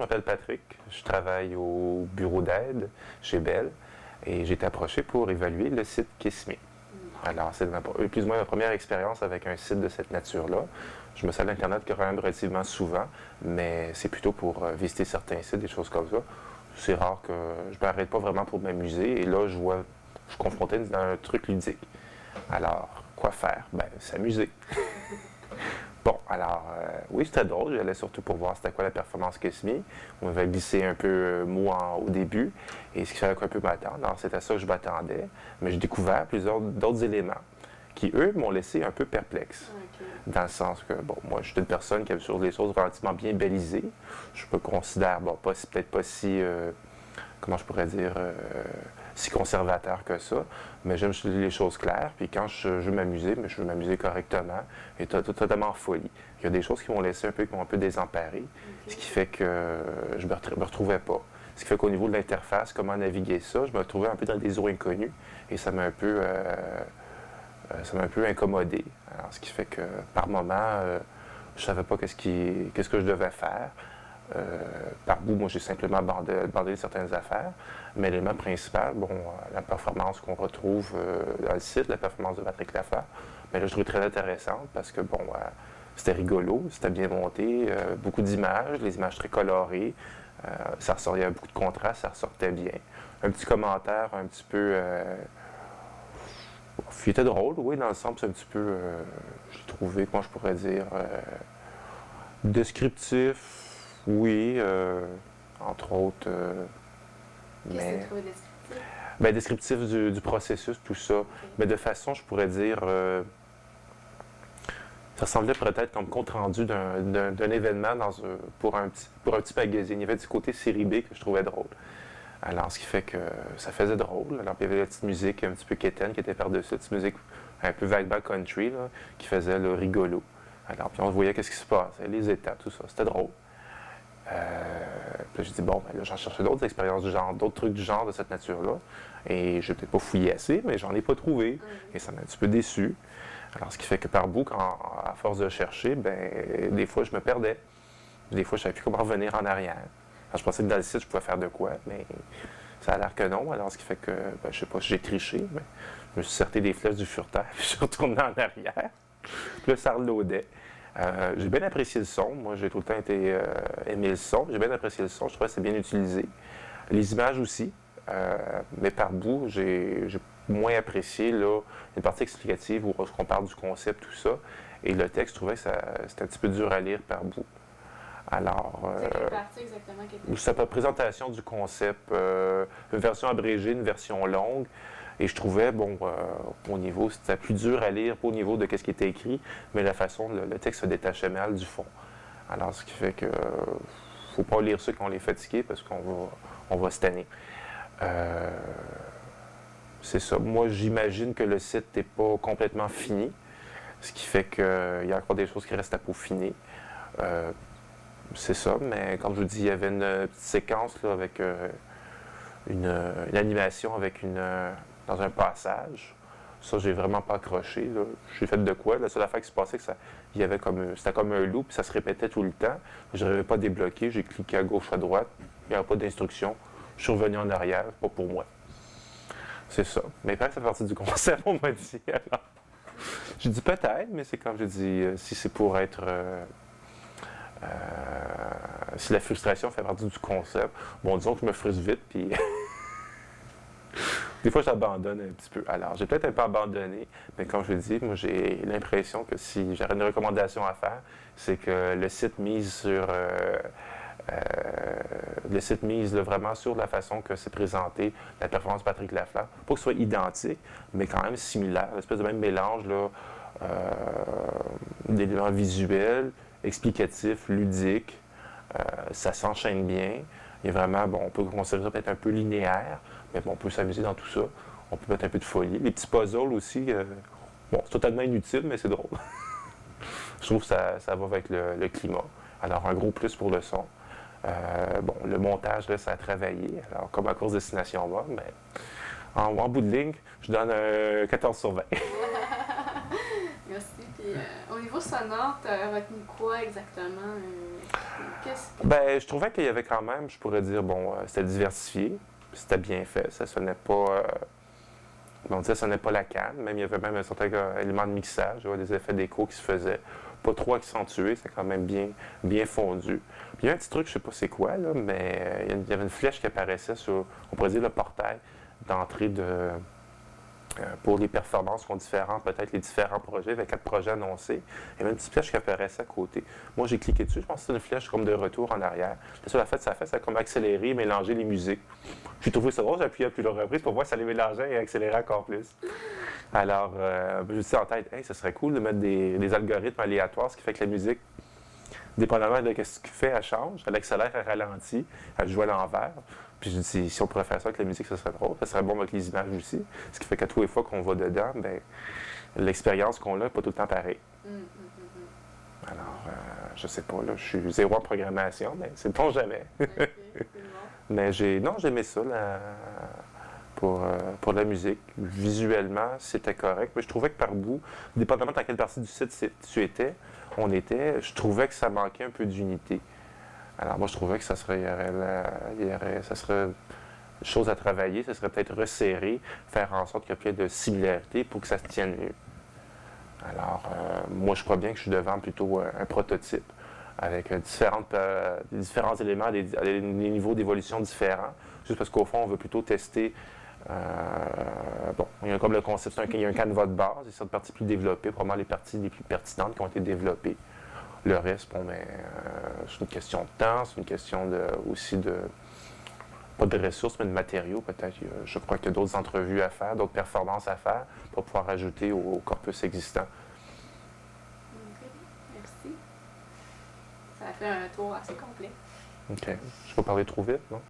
m'appelle Patrick. Je travaille au bureau d'aide chez Bell et j'ai été approché pour évaluer le site Kiss Me. Alors, c'est plus ou moins ma première expérience avec un site de cette nature-là. Je me sers d'Internet quand même relativement souvent, mais c'est plutôt pour visiter certains sites, des choses comme ça. C'est rare que je ne m'arrête pas vraiment pour m'amuser et là, je suis confronté à un truc ludique. Alors, quoi faire? Ben, s'amuser. Bon, alors, oui, c'était drôle. J'allais surtout pour voir c'était quoi la performance Kiss Me. On m'avait glissé un peu au début, et ce qui fallait un peu m'attendre. Alors, c'est à ça que je m'attendais. Mais j'ai découvert plusieurs d'autres éléments qui, eux, m'ont laissé un peu perplexe. OK. Dans le sens que, bon, moi, je suis une personne qui aime sur les choses relativement bien balisées. Je me considère, bon, peut-être pas si, comment je pourrais dire, si conservateur que ça, mais j'aime les choses claires, puis quand je veux m'amuser, mais je veux m'amuser correctement et totalement en folie. Il y a des choses qui m'ont laissé qui m'ont un peu désemparé, ce qui fait que je me retrouvais pas. Ce qui fait qu'au niveau de l'interface, comment naviguer ça, je me retrouvais un peu dans des eaux inconnues et ça m'a un peu incommodé. Alors, ce qui fait que par moment, je savais pas qu'est-ce que je devais faire. Par bout, moi, j'ai simplement abandonné certaines affaires. Mais l'élément principal, bon, la performance qu'on retrouve dans le site, la performance de Patrick Lafleur, bien là, je trouve très intéressante parce que, bon, c'était rigolo, c'était bien monté, beaucoup d'images, les images très colorées, il y avait beaucoup de contraste, ça ressortait bien. Un petit commentaire un petit peu... il était drôle, oui, dans le sens, c'est un petit peu, j'ai trouvé, comment je pourrais dire, descriptif, oui, entre autres. Qu'est-ce que tu as trouvé descriptif? Bien, descriptif du processus, tout ça. Okay. Mais de façon, je pourrais dire, ça ressemblait peut-être comme compte-rendu d'un événement pour un petit magazine. Il y avait du côté série B que je trouvais drôle. Alors, ce qui fait que ça faisait drôle. Alors, il y avait la petite musique un petit peu quétaine qui était par-dessus, la petite musique un peu vaguement country, là, qui faisait le rigolo. Alors, puis on voyait qu'est-ce qui se passait, les états, tout ça. C'était drôle. Puis j'ai dit, bon, ben là, j'en cherchais d'autres expériences du genre, d'autres trucs du genre de cette nature-là. Et je n'ai peut-être pas fouillé assez, mais j'en ai pas trouvé. Et ça m'a un petit peu déçu. Alors, ce qui fait que par bout, à force de chercher, ben des fois, je me perdais. Des fois, je ne savais plus comment revenir en arrière. Alors, je pensais que dans le site, je pouvais faire de quoi, mais ça a l'air que non. Alors, ce qui fait que, ben, je sais pas si j'ai triché, mais je me suis sorti des flèches du furteur, puis je suis retourné en arrière. Puis là, ça reloadait. J'ai bien apprécié le son. Moi, j'ai tout le temps aimé le son. J'ai bien apprécié le son. Je trouvais que c'est bien utilisé. Les images aussi. Mais par bout, j'ai moins apprécié là, une partie explicative où on parle du concept, tout ça. Et le texte, je trouvais que c'était un petit peu dur à lire par bout. Alors, c'est quelle partie exactement qui était? C'est la présentation du concept. Une version abrégée, une version longue. Et je trouvais, bon, au niveau, c'était plus dur à lire, pas au niveau de ce qui était écrit, mais la façon, le texte se détachait mal du fond. Alors, ce qui fait que faut pas lire ça quand on est fatigué, parce qu'on va se tanner. C'est ça. Moi, j'imagine que le site n'est pas complètement fini, ce qui fait qu'il y a encore des choses qui restent à peaufiner. C'est ça, mais comme je vous dis, il y avait une petite séquence là, avec une animation avec dans un passage. Ça, j'ai vraiment pas accroché. Là. J'ai fait de quoi? La seule affaire qui se passait, c'était comme un loop, puis ça se répétait tout le temps. Je n'arrivais pas à débloquer. J'ai cliqué à gauche, à droite. Il n'y avait pas d'instruction. Je suis revenu en arrière, pas pour moi. C'est ça. Mais peut-être que ça fait partie du concept, on m'a dit. Alors, j'ai dit peut-être, mais c'est comme je dis, si c'est pour être... si la frustration fait partie du concept, bon, disons que je me frustre vite, puis... Des fois, j'abandonne un petit peu. Alors, j'ai peut-être un peu abandonné, mais comme je le dis, moi, j'ai l'impression que si j'aurais une recommandation à faire, c'est que le site mise vraiment sur la façon que c'est présenté, la performance de Patrick Lafleur. Pas que ce soit identique, mais quand même similaire. Une espèce de même mélange là, d'éléments visuels, explicatifs, ludiques. Ça s'enchaîne bien. Il y a vraiment, bon, on peut considérer ça peut-être un peu linéaire, mais bon, on peut s'amuser dans tout ça. On peut mettre un peu de folie. Les petits puzzles aussi, bon, c'est totalement inutile, mais c'est drôle. Je trouve que ça va avec le climat. Alors, un gros plus pour le son. Bon, le montage reste à travailler. Alors, comme à course destination va, mais en bout de ligne, je donne un 14 sur 20. Merci. Puis, au niveau sonore, tu as retenu quoi exactement? Ben, je trouvais qu'il y avait quand même, je pourrais dire, bon, c'était diversifié, c'était bien fait, ça sonnait pas. On disait, ça sonnait pas la canne, même il y avait même un certain élément de mixage, des effets d'écho qui se faisaient. Pas trop accentués, c'est quand même bien fondu. Puis il y a un petit truc, je sais pas c'est quoi, là, mais il y avait une flèche qui apparaissait sur, on pourrait dire, le portail d'entrée pour les performances qu'on différents, peut-être les différents projets. Il y avait 4 projets annoncés. Il y avait une petite flèche qui apparaissait à côté. Moi, j'ai cliqué dessus. Je pense que c'était une flèche comme de retour en arrière. C'est ça, ça a comme accéléré, mélanger les musiques. J'ai trouvé ça drôle. J'ai appuyé à plusieurs reprises pour voir si ça les mélangeait et accélérait encore plus. Alors, je me suis dit en tête, hey, ce serait cool de mettre des algorithmes aléatoires, ce qui fait que la musique, dépendamment de ce qu'il fait, elle change. Elle accélère, elle ralentit, elle joue à l'envers. Puis je dis, si on pourrait faire ça avec la musique, ce serait drôle. Ça serait bon avec les images aussi. Ce qui fait qu'à tous les fois qu'on va dedans, ben, l'expérience qu'on a n'est pas tout le temps pareille. Alors, je sais pas, là, je suis zéro en programmation, mais c'est bon jamais. Okay, Mais j'aimais ça pour la musique. Visuellement, c'était correct. Mais je trouvais que par bout, dépendamment dans quelle partie du site je trouvais que ça manquait un peu d'unité. Alors moi, je trouvais que ça serait chose à travailler, ça serait peut-être resserrer, faire en sorte qu'il y ait plus de similarité pour que ça se tienne mieux. Alors, moi, je crois bien que je suis devant plutôt un prototype avec différents éléments, des niveaux d'évolution différents, juste parce qu'au fond, on veut plutôt tester. Bon, il y a comme le concept, il y a un canevas de base, il y a certaines parties plus développées, probablement les parties les plus pertinentes qui ont été développées. Le reste, bon, mais c'est une question de temps, c'est une question aussi de, pas de ressources, mais de matériaux peut-être. Je crois qu'il y a d'autres entrevues à faire, d'autres performances à faire pour pouvoir ajouter au corpus existant. OK, merci. Ça a fait un tour assez complet. OK. Je ne vais pas parler trop vite, non?